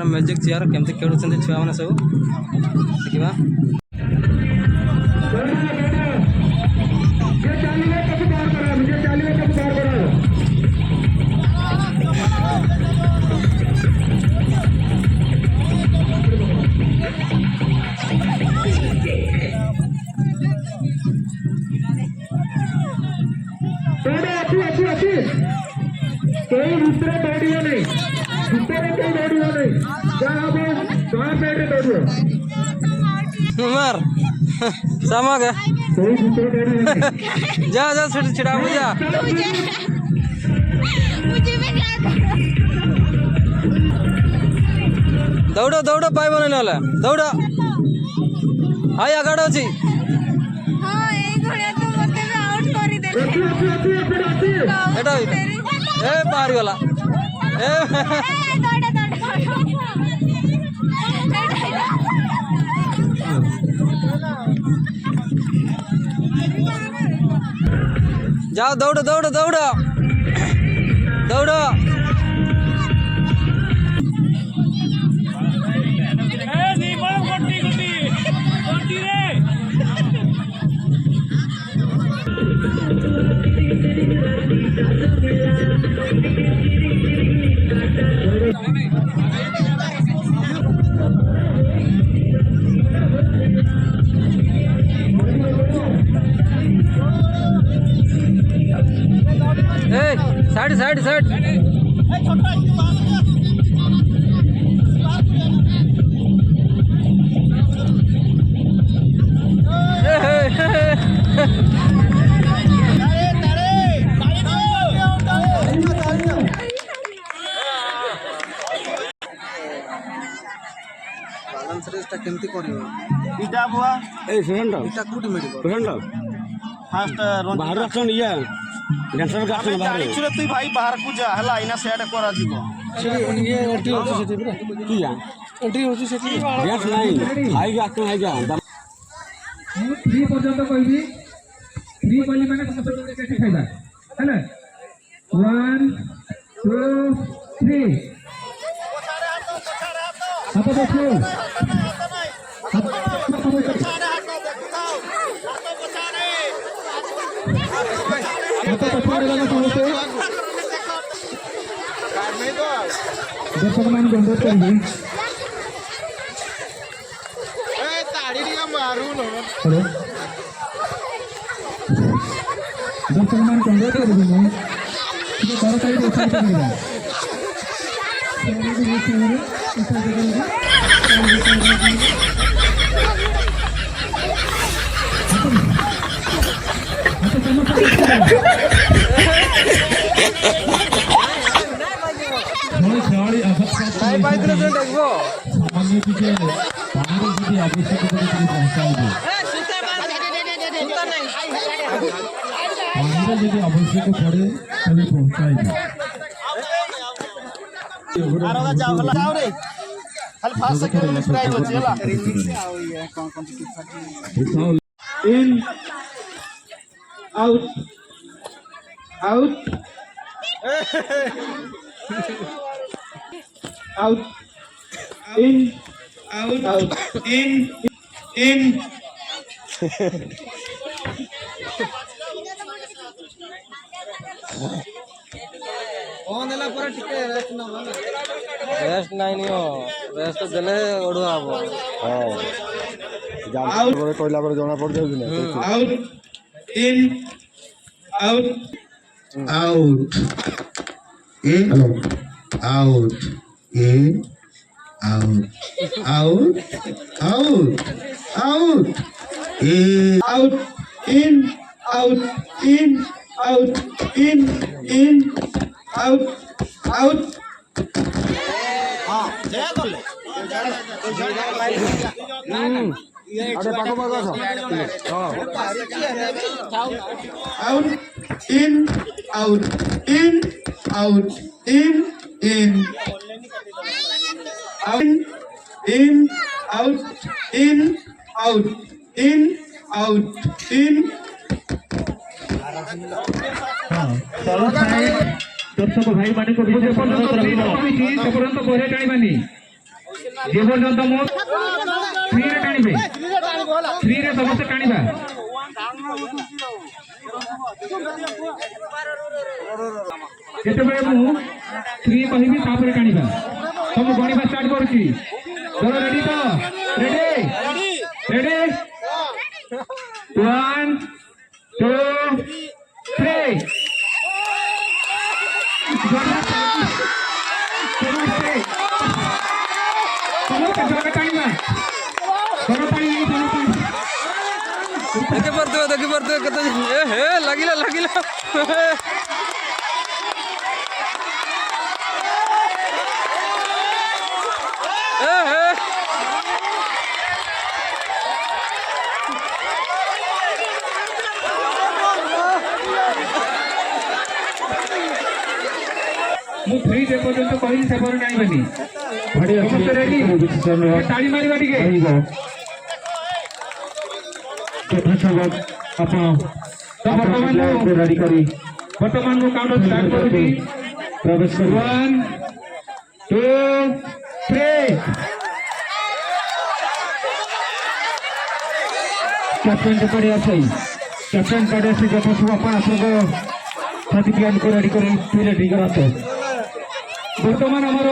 Magic chair केमती खेलुंट छुआ मैंने सब देखा कोई दूसरे दौड़ियो नहीं दूसरे कोई दौड़ियो नहीं जहाँ पे दौड़ियो उमर समझ कोई दूसरे दौड़ियो नहीं जा जा छिड़ा मुझे दौड़ दौड़ पाइब ना दौड़ हाई आगाड़ अच्छी ए बाहरी गला जाओ दौड़ दौड़ दौड़ दौड़ side side side balance Resta केमती करियो इटा बुआ ए सुरेंद्र इटा कोठी मिलिबो सुरेंद्र फास्ट बाहर आसन या डांसर का आसन बाहर गाड़ी चले तुई भाई बाहर को जा हला इना सेट करा जीवो ये एंट्री होची सेठी पूरा किया एंट्री होची सेठी डांस नहीं आएगा आसन आएगा 3 पर्यंत कहबी 3 कहली माने समस्त कैसे खाइबा हैला 1 2 3 हाथ देखो दर्शक मान अनुरोध करेंगे हेलो दर्शक मान अनुरोध करेंगे कि सरकारी व्यवस्था करेगा आवश्यक पड़े तभी पहुंचाएगी in out out out in out out in in कौन देला पूरा टिके रेस्ट नहीं हो रेस्ट देले ओडुआ हबो हां जान बड़े कोइला पर जोना पड़ जाउनी out in out out in out in out out out out in out in out in out in out out हां जय करले अरे पाको पाको हां out in out in out in out in out in out in out in दर्शक भाई माने को पर्यंत बहे टाइमानी যে পর্যন্ত মু 3 রে টাଣିবে 3 রে সমস্ত টাଣିবা যেତେବେଳେ ମୁଁ 3 କହିବି ତାପରେ টাଣିবা ସବୁ ଗଣିବା ଷ୍ଟାର୍ଟ କରୁଛି ଚलो ରେଡି ତ ରେଡି ରେଡି 1 2 3 देखी पड़ते कत हे लगिला लगिला ମୁଁ ଫ୍ରି ଯେ ପର୍ଯ୍ୟନ୍ତ କହିଲି ସେ ପର୍ଯ୍ୟନ୍ତ ଆଣିବେନି ସମସ୍ତେ ରେଡି ତାଳି ମାରିବା ଟିକେ ବର୍ତ୍ତମାନ ମୁଁ କାଉଣ୍ଟର ଷ୍ଟାର୍ଟ କରୁଛି ପ୍ରବେଶ 1 2 3 କ୍ୟାପ୍ଟେନ ପଡି ଆସେ କ୍ୟାପ୍ଟେନ ପଡି ଆସେ ଯଥା ସବୁ ଆପଣ ଆପଣଙ୍କ ସାଥୀ ପିଲାଙ୍କୁ ରେଡି କରି ରେଡି କରାନ୍ତୁ ବର୍ତ୍ତମାନ ଆମର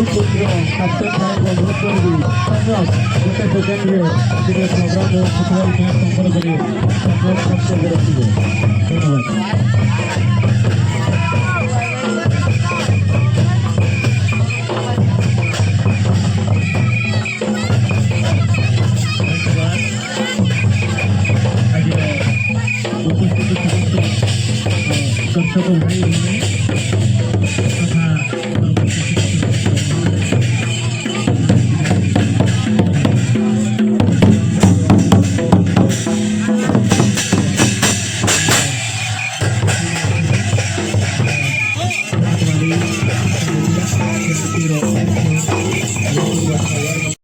सुंदर कैप्टन साहब को बहुत करी गोटे सेकेंड रे प्रोग्राम फुटबॉल मैच संपर्क करिए धन्यवाद। दर्शक भाई तथा